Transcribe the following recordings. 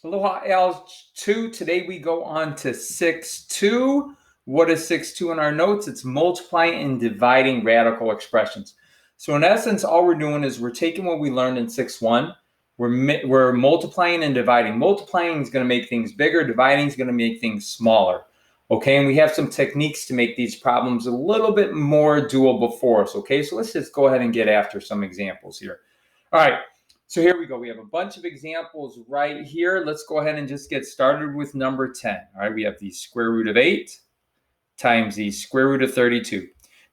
Aloha L2. Today we go on to 6-2. What is 6-2 in our notes? It's multiplying and dividing radical expressions. So in essence, all we're doing is we're taking what we learned in 6-1. We're multiplying and dividing. Multiplying is going to make things bigger. Dividing is going to make things smaller. Okay, and we have some techniques to make these problems a little bit more doable for us. Okay, so let's just go ahead and get after some examples here. All right. So here we go. We have a bunch of examples right here. Let's go ahead and just get started with number 10. All right, we have the square root of 8 times the square root of 32.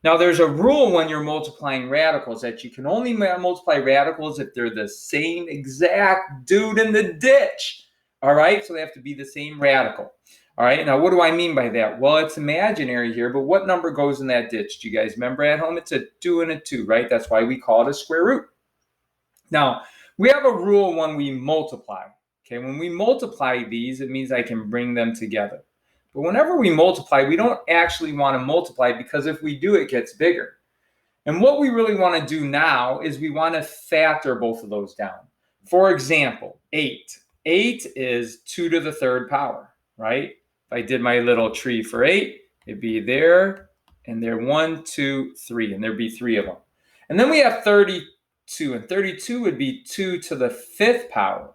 Now, there's a rule when you're multiplying radicals that you can only multiply radicals if they're the same exact dude in the ditch. All right, so they have to be the same radical. All right, now what do I mean by that? Well, it's imaginary here, but what number goes in that ditch? Do you guys remember at home? It's a 2 and a 2, right? That's why we call it a square root. Now, we have a rule when we multiply. Okay, when we multiply these, it means I can bring them together. But whenever we multiply, we don't actually want to multiply because if we do, it gets bigger. And what we really want to do now is we want to factor both of those down. For example, 8. 8 is 2 to the third power, right? If I did my little tree for 8, it'd be there and there, 1, 2, 3, and there'd be 3 of them. And then we have 32, and 32 would be 2 to the fifth power.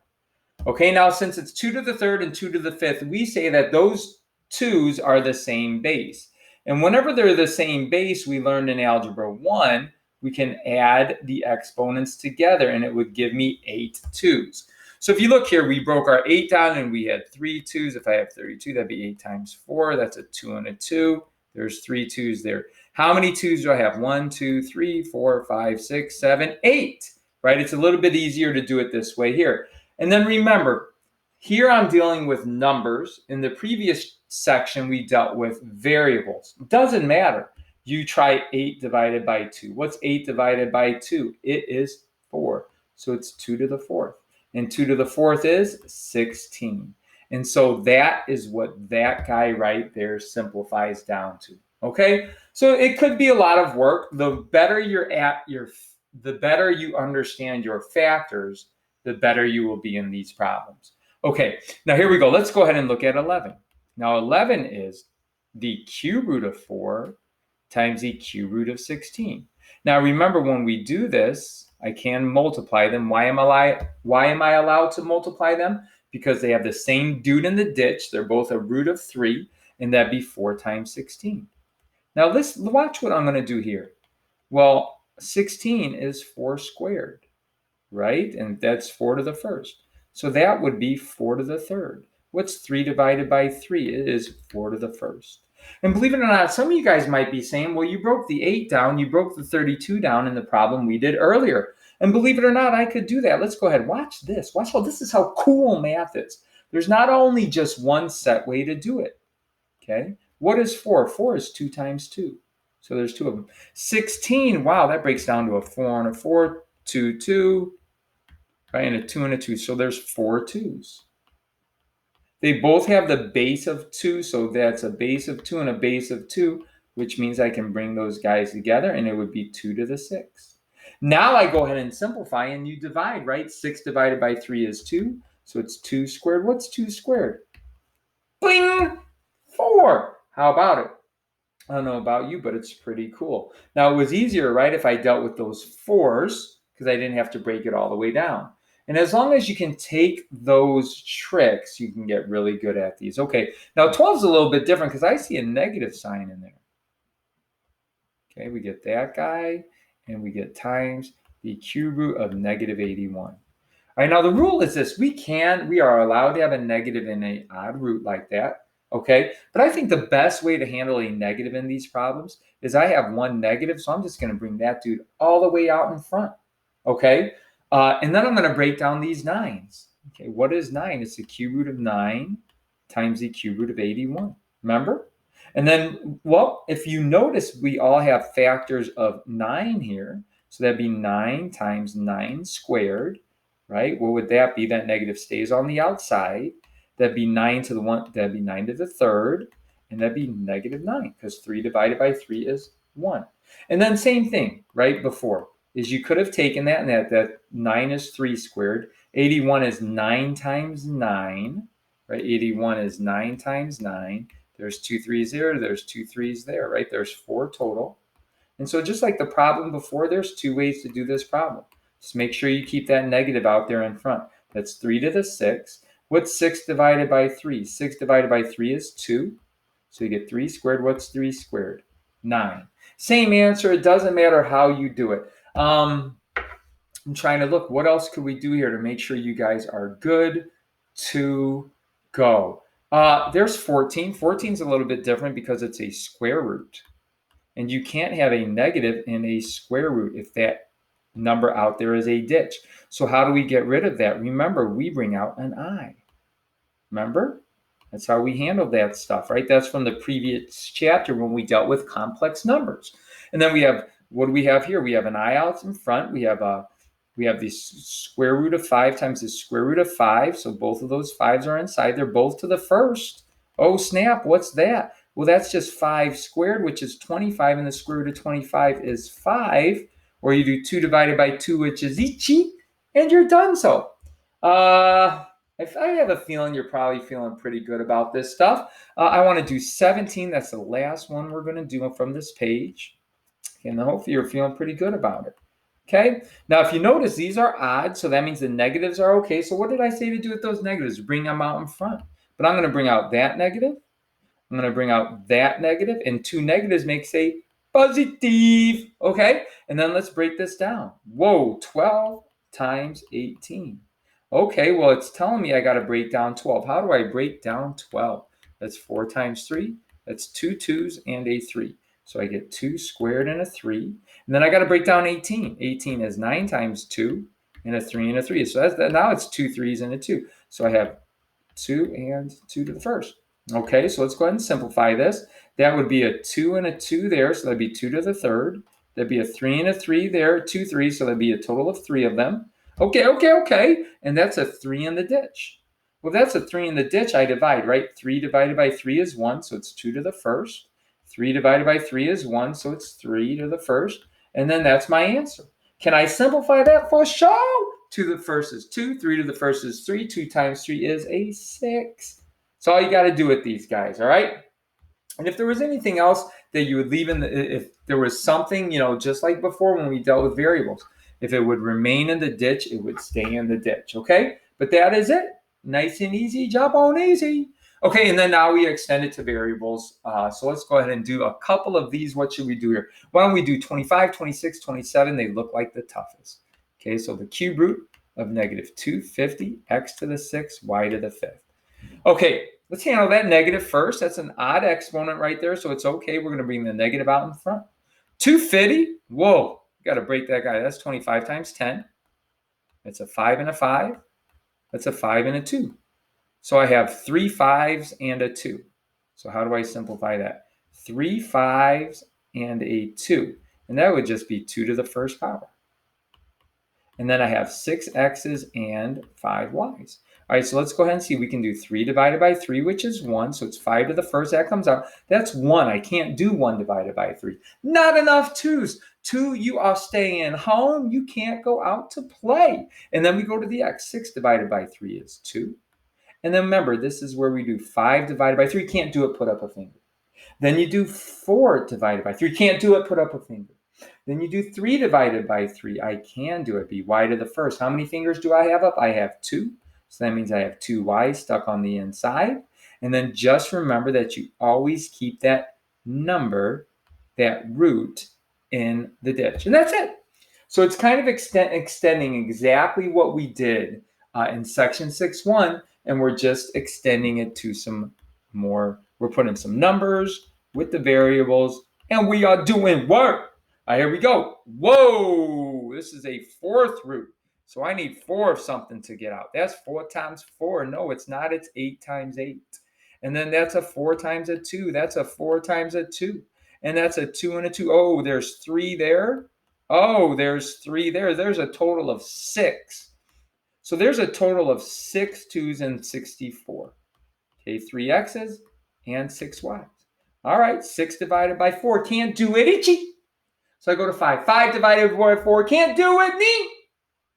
Okay, now since it's 2 to the third and 2 to the fifth, we say that those 2's are the same base. And whenever they're the same base, we learned in Algebra 1, we can add the exponents together, and it would give me 8 2's. So if you look here, we broke our 8 down, and we had 3 2's. If I have 32, that'd be 8 times 4. That's a 2 and a 2. There's 3 2's there. How many 2's do I have? 1, 2, 3, 4, 5, 6, 7, 8. Right? It's a little bit easier to do it this way here. And then remember, here I'm dealing with numbers. In the previous section, we dealt with variables. It doesn't matter. You try 8 divided by 2. What's 8 divided by 2? It is 4. So it's 2 to the fourth. And 2 to the fourth is 16. And so that is what that guy right there simplifies down to. Okay? So it could be a lot of work. The better you're at the better you understand your factors, the better you will be in these problems. Okay, now here we go. Let's go ahead and look at 11. Now 11 is the cube root of 4 times the cube root of 16. Now remember, when we do this, I can multiply them. Why am I allowed to multiply them? Because they have the same dude in the ditch. They're both a root of 3, and that'd be 4 times 16. Now let's watch what I'm going to do here. Well, 16 is 4 squared, right? And that's 4 to the first. So that would be 4 to the third. What's 3 divided by 3? It is 4 to the first. And believe it or not, some of you guys might be saying, well, you broke the 8 down, you broke the 32 down in the problem we did earlier. And believe it or not, I could do that. Let's go ahead. Watch this. Watch how this is how cool math is. There's not only just one set way to do it. Okay? What is 4? 4 is 2 times 2. So there's 2 of them. 16, wow, that breaks down to a 4 and a 4, 2, 2, right? And a 2 and a 2. So there's 4 2's. They both have the base of 2, so that's a base of 2 and a base of 2, which means I can bring those guys together, and it would be 2 to the 6. Now I go ahead and simplify, and you divide, right? 6 divided by 3 is 2, so it's 2 squared. What's 2 squared? Bling! 4. How about it? I don't know about you, but it's pretty cool. Now, it was easier, right, if I dealt with those 4's, because I didn't have to break it all the way down. And as long as you can take those tricks, you can get really good at these. Okay, now 12 is a little bit different because I see a negative sign in there. Okay, we get that guy, and we get times the cube root of negative 81. All right, now the rule is this. We are allowed to have a negative in an odd root like that. Okay, but I think the best way to handle a negative in these problems is I have one negative, so I'm just going to bring that dude all the way out in front. Okay. And then I'm going to break down these 9's. Okay, what is 9? It's the cube root of 9 times the cube root of 81. Remember? And then, well, if you notice, we all have factors of 9 here. So that'd be 9 times 9 squared, right? What would that be? That negative stays on the outside. That'd be 9 to the 1. That'd be 9 to the third. And that'd be negative 9 because 3 divided by 3 is 1. And then same thing, right, before. Is you could have taken that, and that 9 is 3 squared, 81 is 9 times 9, right? 81 is 9 times 9. There's 2 3s there. There's 2 3s there, right? There's 4 total. And so just like the problem before, there's 2 ways to do this problem. Just make sure you keep that negative out there in front. That's 3 to the 6. What's 6 divided by 3? 6 divided by 3 is 2. So you get 3 squared. What's 3 squared? 9. Same answer. It doesn't matter how you do it. I'm trying to look. What else could we do here to make sure you guys are good to go? There's 14. 14 is a little bit different because it's a square root. And you can't have a negative in a square root if that number out there is a ditch. So how do we get rid of that? Remember, we bring out an I. Remember? That's how we handle that stuff, right? That's from the previous chapter when we dealt with complex numbers. And then we have, what do we have here? We have an I out in front. We have the square root of 5 times the square root of 5. So both of those 5s are inside. They're both to the first. Oh, snap. What's that? Well, that's just 5 squared, which is 25, and the square root of 25 is 5. Or you do 2 divided by 2, which is ichi, and you're done so. If I have a feeling you're probably feeling pretty good about this stuff. I want to do 17. That's the last one we're going to do from this page. And hopefully you're feeling pretty good about it. Okay, now if you notice, these are odd, so that means the negatives are okay. So what did I say to do with those negatives? Bring them out in front. But I'm going to bring out that negative. I'm going to bring out that negative, and 2 negatives makes a positive. Okay, and then let's break this down. Whoa, 12 times 18. Okay, well, it's telling me I got to break down 12. How do I break down 12? That's 4 times 3. That's 2 2s and a 3. So I get 2 squared and a 3. And then I got to break down 18. 18 is 9 times 2 and a 3 and a 3. So now it's 2 3s and a 2. So I have 2 and 2 to the first. Okay, so let's go ahead and simplify this. That would be a 2 and a 2 there, so that'd be 2 to the third. That'd be a 3 and a 3 there, 2 3s, so that'd be a total of 3 of them. Okay. And that's a 3 in the ditch. Well, that's a 3 in the ditch. I divide, right? 3 divided by 3 is 1, so it's 2 to the first. 3 divided by 3 is 1, so it's 3 to the first. And then that's my answer. Can I simplify that for sure? 2 to the first is 2. 3 to the first is 3. 2 times 3 is a 6. That's all you got to do with these guys, all right? And if there was anything else that you would leave if there was something, just like before when we dealt with variables, if it would remain in the ditch, it would stay in the ditch, okay? But that is it. Nice and easy, jump on easy. Okay, and then now we extend it to variables. So let's go ahead and do a couple of these. What should we do here? Why don't we do 25, 26, 27? They look like the toughest. Okay, so the cube root of negative 250, x to the 6, y to the 5th. Okay, let's handle that negative first. That's an odd exponent right there, so it's okay. We're going to bring the negative out in front. 250, whoa, got to break that guy. That's 25 times 10. That's a 5 and a 5. That's a 5 and a 2. So I have 3 5s and a 2. So how do I simplify that? 3 5s and a 2. And that would just be 2 to the first power. And then I have 6 x's and 5 y's. All right, so let's go ahead and see. We can do 3 divided by 3, which is 1. So it's 5 to the first. That comes out. That's 1. I can't do 1 divided by 3. Not enough 2s. 2, you are staying home. You can't go out to play. And then we go to the x. 6 divided by 3 is 2. And then remember, this is where we do 5 divided by 3. Can't do it, put up a finger. Then you do 4 divided by 3. Can't do it, put up a finger. Then you do 3 divided by 3. I can do it, be y to the first. How many fingers do I have up? I have 2. So that means I have 2 y's stuck on the inside. And then just remember that you always keep that number, that root, in the ditch. And that's it. So it's kind of extending exactly what we did in section 6.1. And we're just extending it to some more. We're putting some numbers with the variables, and we are doing work. All right, here we go. Whoa, this is a 4th root. So I need 4 of something to get out. That's 4 times 4. No, it's not. It's 8 times 8. And then that's a 4 times a 2. That's a 4 times a 2. And that's a 2 and a 2. Oh, there's 3 there. Oh, there's 3 there. There's a total of 6. So there's a total of 6 2s and 64. Okay, 3 x's and 6 y's. All right, 6 divided by 4. Can't do it, itchy. So I go to 5. 5 divided by 4. Can't do it, me.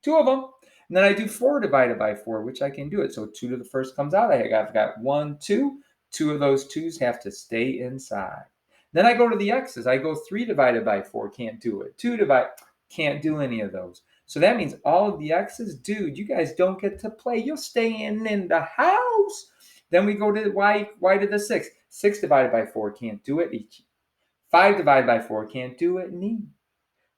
2 of them. And then I do 4 divided by 4, which I can do it. So 2 to the first comes out. I've got 1, 2. 2 of those 2's have to stay inside. Then I go to the x's. I go 3 divided by 4, can't do it. 2 divided, can't do any of those. So that means all of the x's, dude, you guys don't get to play. You're staying in the house. Then we go to y to the 6. 6 divided by 4, can't do it. 5 divided by 4, can't do it.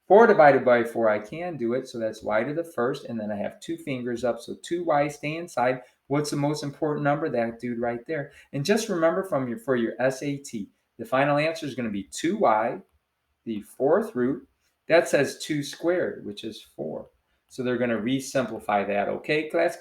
4 divided by 4, I can do it. So that's y to the first. And then I have 2 fingers up. So 2y stay inside. What's the most important number? That dude right there. And just remember for your SAT, the final answer is going to be 2y, the fourth root. That says 2 squared, which is 4. So they're going to re-simplify that. Okay, class?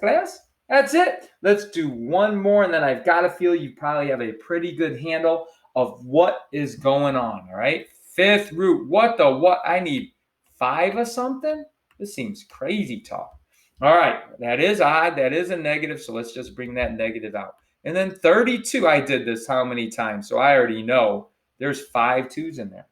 That's it. Let's do one more, and then I've got to feel you probably have a pretty good handle of what is going on, all right? Fifth root. What? I need 5 or something? This seems crazy talk. All right, that is odd. That is a negative, so let's just bring that negative out. And then 32, I did this how many times? So I already know there's 5 2's in there.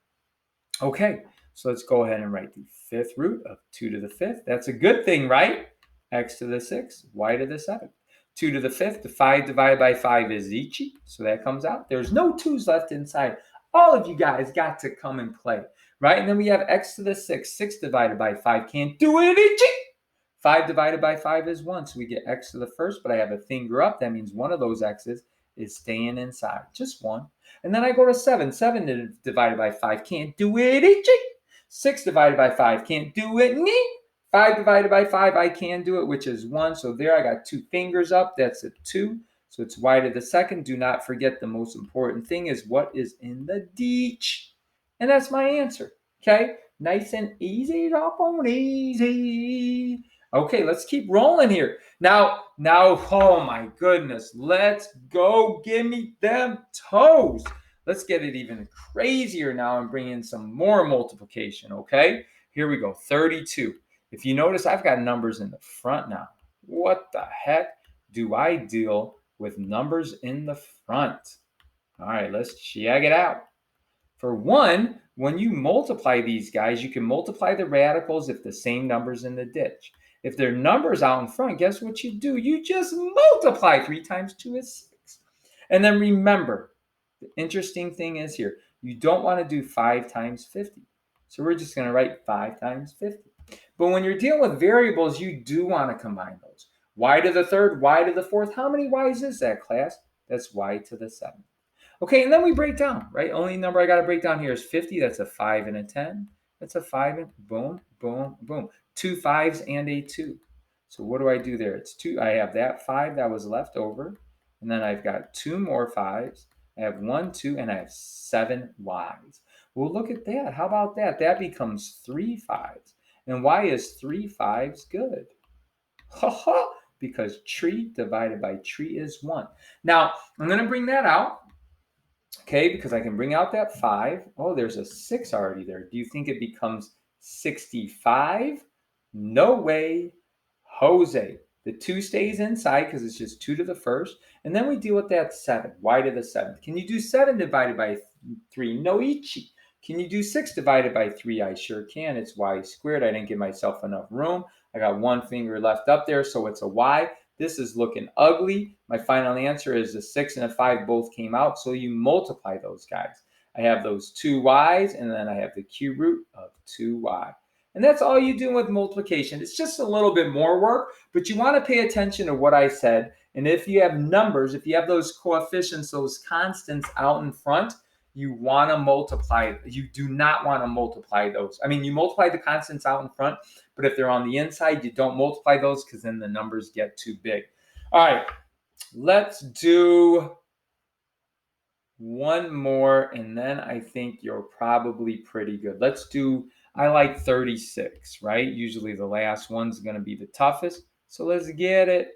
Okay, so let's go ahead and write the fifth root of 2 to the fifth. That's a good thing, right? X to the 6th, y to the 7th. 2 to the 5th, the 5 divided by 5 is ichi, so that comes out. There's no 2's left inside. All of you guys got to come and play, right? And then we have x to the 6th, 6 divided by 5, can't do it, ichi. 5 divided by 5 is 1, so we get x to the first, but I have a finger up. That means one of those x's is staying inside, just one. And then I go to 7. 7 divided by 5, can't do it. 6 divided by 5, can't do it. 5 divided by 5, I can do it, which is 1. So there I got 2 fingers up. That's a 2. So it's y to the second. Do not forget the most important thing is what is in the deech. And that's my answer. Okay? Nice and easy, up on easy. Okay, let's keep rolling here. Now, oh my goodness, let's go. Give me them toes. Let's get it even crazier now and bring in some more multiplication, okay? Here we go, 32. If you notice, I've got numbers in the front now. What the heck do I deal with numbers in the front? All right, let's check it out. For one, when you multiply these guys, you can multiply the radicals if the same number's in the ditch. If there are numbers out in front, guess what you do? You just multiply. 3 times 2 is 6. And then remember, the interesting thing is here, you don't want to do 5 times 50. So we're just going to write 5 times 50. But when you're dealing with variables, you do want to combine those. Y to the third, y to the fourth. How many y's is that, class? That's y to the 7th. Okay, and then we break down, right? Only number I got to break down here is 50. That's a 5 and a 10. That's a 5 and boom, boom, boom. 2 5's and a 2. So what do I do there? It's 2. I have that 5 that was left over. And then I've got 2 more 5's. I have 1, 2, and I have 7 y's. Well, look at that. How about that? That becomes 3 5's. And why is 3 5's good? Ha ha! Because tree divided by tree is 1. Now, I'm going to bring that out. Okay, because I can bring out that 5. Oh, there's a 6 already there. Do you think it becomes 65? No way. Jose. The 2 stays inside because it's just 2 to the first. And then we deal with that 7. Y to the 7th. Can you do 7 divided by 3? No ichi. Can you do 6 divided by 3? I sure can. It's y squared. I didn't give myself enough room. I got 1 finger left up there, so it's a y. This is looking ugly. My final answer is a 6 and a 5 both came out, so you multiply those guys. I have those 2 y's, and then I have the cube root of 2y. And that's all you do with multiplication. It's just a little bit more work, but you want to pay attention to what I said. And if you have numbers, if you have those coefficients, those constants out in front, you want to multiply. You do not want to multiply those. I mean, you multiply the constants out in front, but if they're on the inside, you don't multiply those because then the numbers get too big. All right, let's do one more, and then I think you're probably pretty good. Let's do, I like 36, right? Usually the last one's going to be the toughest. So let's get it.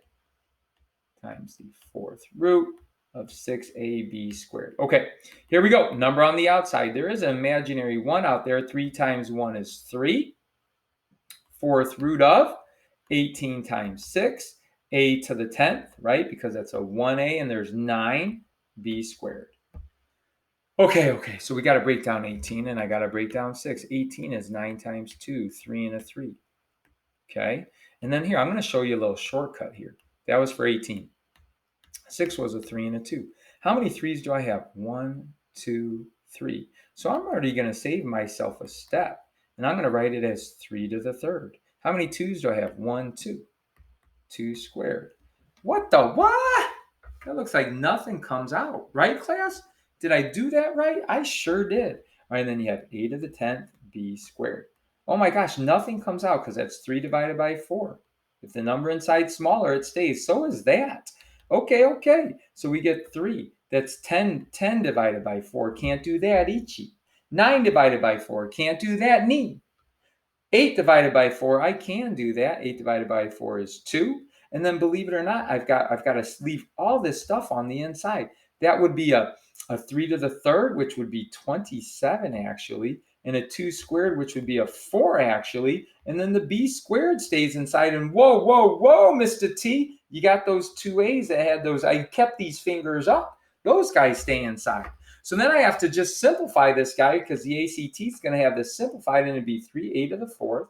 Times the fourth root of 6ab squared. Okay, here we go. Number on the outside. There is an imaginary 1 out there. 3 times 1 is 3. Fourth root of 18 times 6. A to the 10th, right? Because that's a 1a and there's 9b squared. Okay, so we got to break down 18 and I got to break down 6. 18 is 9 times 2, 3 and a 3. Okay, And then here, I'm going to show you a little shortcut here. That was for 18. 6 was a 3 and a 2. How many 3's do I have? 1, 2, 3. So I'm already going to save myself a step. And I'm going to write it as 3 to the third. How many 2's do I have? 1, 2. 2 squared. What the what? That looks like nothing comes out. Right, class? Did I do that right? I sure did. All right, and then you have a to the 10th b squared. Oh my gosh, nothing comes out because that's 3 divided by 4. If the number inside smaller, it stays. So is that. Okay. So we get 3. That's 10. 10 divided by 4. Can't do that, Ichi. 9 divided by 4. Can't do that, Ni. 8 divided by 4, I can do that. 8 divided by 4 is 2. And then believe it or not, I've got to leave all this stuff on the inside. That would be a 3 to the third, which would be 27 actually, and a 2 squared, which would be a 4 actually, and then the b squared stays inside. And whoa, Mr. T, you got those 2 a's that had those. I kept these fingers up. Those guys stay inside. So then I have to just simplify this guy because the ACT is going to have this simplified and it'd be 3a to the fourth,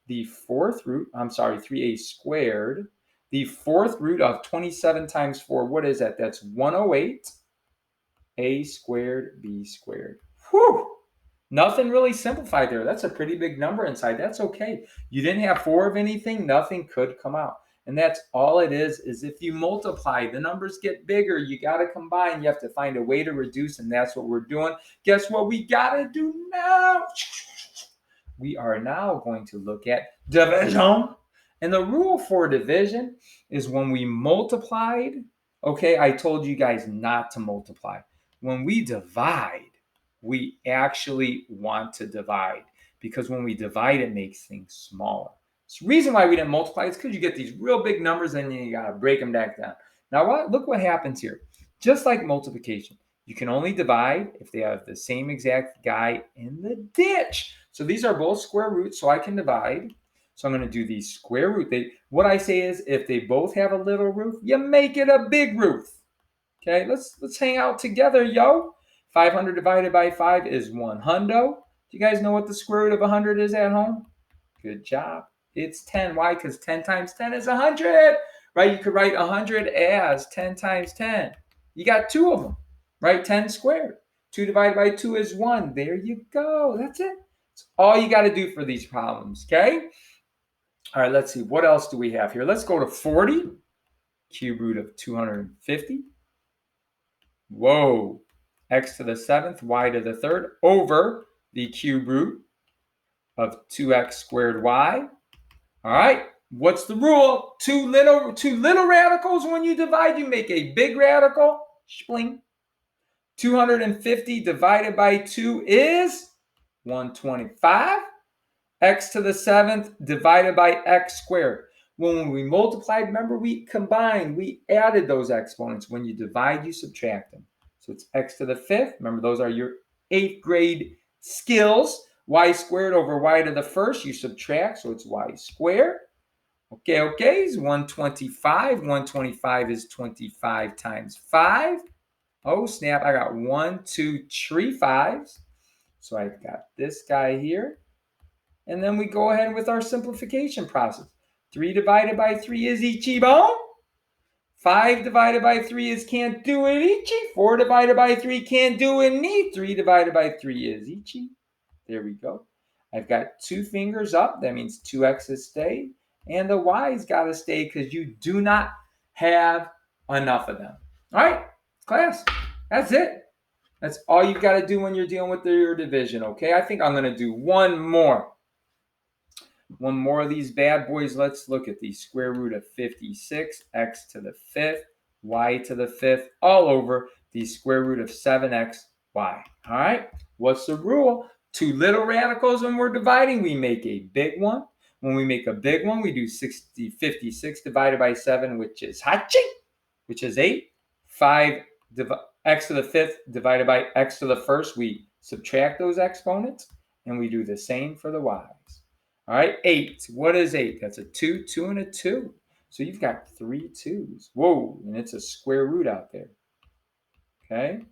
the fourth root, 3a squared, the fourth root of 27 times 4. What is that? That's 108, a squared, b squared. Whew! Nothing really simplified there. That's a pretty big number inside. That's okay. You didn't have 4 of anything, nothing could come out. And that's all it is if you multiply, the numbers get bigger. You got to combine. You have to find a way to reduce, and that's what we're doing. Guess what we got to do now? We are now going to look at division. And the rule for division is when we multiplied, okay, I told you guys not to multiply. When we divide, we actually want to divide because when we divide, it makes things smaller. So the reason why we didn't multiply is because you get these real big numbers and then you got to break them back down. Now, look what happens here. Just like multiplication, you can only divide if they have the same exact guy in the ditch. So these are both square roots, so I can divide. So I'm going to do the square root. What I say is if they both have a little root, you make it a big root. Okay, let's hang out together, yo. 500 divided by 5 is 100. Do you guys know what the square root of 100 is at home? Good job. It's 10. Why? Because 10 times 10 is 100. Right? You could write 100 as 10 times 10. You got 2 of them. Right? 10 squared. 2 divided by 2 is 1. There you go. That's it. That's all you got to do for these problems. Okay? All right, let's see. What else do we have here? Let's go to 40. Cube root of 250. Whoa. X to the 7th, y to the 3rd, over the cube root of 2x squared y. All right, what's the rule? Two little radicals when you divide, you make a big radical. Spling. 250 divided by 2 is 125. X to the 7th divided by x squared. When we multiplied, remember we combined, we added those exponents. When you divide, you subtract them. So it's x to the 5th. Remember, those are your 8th grade skills. Y squared over y to the 1st, you subtract, so it's y squared. Okay, is 125. 125 is 25 times 5. Oh, snap, I got 1, 2, 3 5s. So I've got this guy here. And then we go ahead with our simplification process. 3 divided by 3 is Ichiban. 5 divided by 3 is can't do it, Ichi. 4 divided by 3 can't do it, Ni. 3 divided by 3 is Ichi. There we go. I've got 2 fingers up. That means 2 x's stay. And the y's got to stay because you do not have enough of them. All right, class, that's it. That's all you've got to do when you're dealing with your division, okay? I think I'm going to do one more. One more of these bad boys. Let's look at the square root of 56, x to the 5th, y to the 5th, all over the square root of 7x, y. All right, what's the rule? 2 little radicals when we're dividing, we make a big one. When we make a big one, we do 56 divided by 7, which is hachi, which is 8. 5 x to the 5th divided by x to the 1st, we subtract those exponents, and we do the same for the y's. All right, 8. What is 8? That's a 2, 2, and a 2. So you've got 3 2's. Whoa, and it's a square root out there. Okay,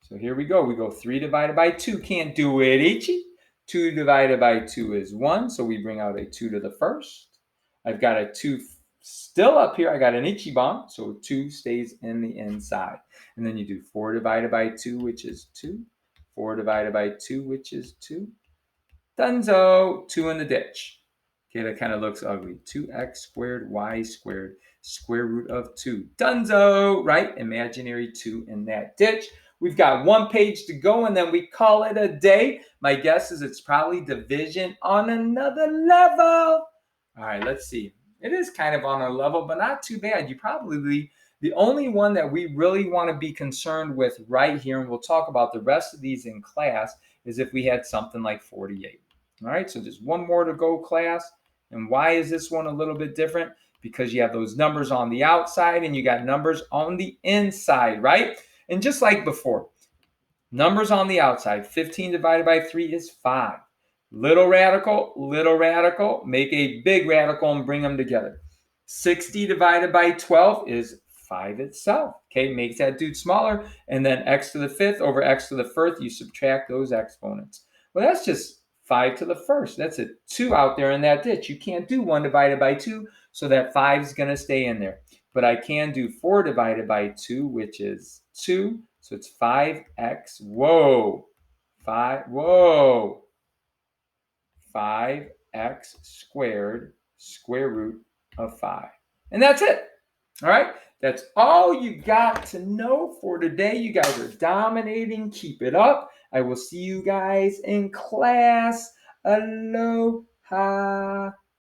so here we go. We go 3 divided by 2. Can't do it, Ichi. 2 divided by 2 is 1, so we bring out a 2 to the 1st. I've got a 2 still up here. I got an ichiban, so 2 stays in the inside. And then you do 4 divided by 2, which is 2. 4 divided by 2, which is 2. Dunzo, 2 in the ditch. Okay, that kind of looks ugly. 2x squared y squared, square root of 2. Dunzo, right? Imaginary 2 in that ditch. We've got 1 page to go, and then we call it a day. My guess is it's probably division on another level. All right, let's see. It is kind of on a level, but not too bad. You probably, the only one that we really want to be concerned with right here, and we'll talk about the rest of these in class, is if we had something like 48. All right, so just 1 more to go, class. And why is this one a little bit different? Because you have those numbers on the outside and you got numbers on the inside, right? And just like before, numbers on the outside, 15 divided by 3 is 5. Little radical, make a big radical and bring them together. 60 divided by 12 is 5 itself. Okay, makes that dude smaller. And then x to the 5th over x to the 1st, you subtract those exponents. Well, that's just 5 to the 1st. That's a 2 out there in that ditch. You can't do 1 divided by 2, so that 5 is going to stay in there. But I can do 4 divided by 2, which is 2. So it's 5x. Whoa. 5x squared, square root of 5. And that's it. All right. That's all you got to know for today. You guys are dominating. Keep it up. I will see you guys in class. Aloha.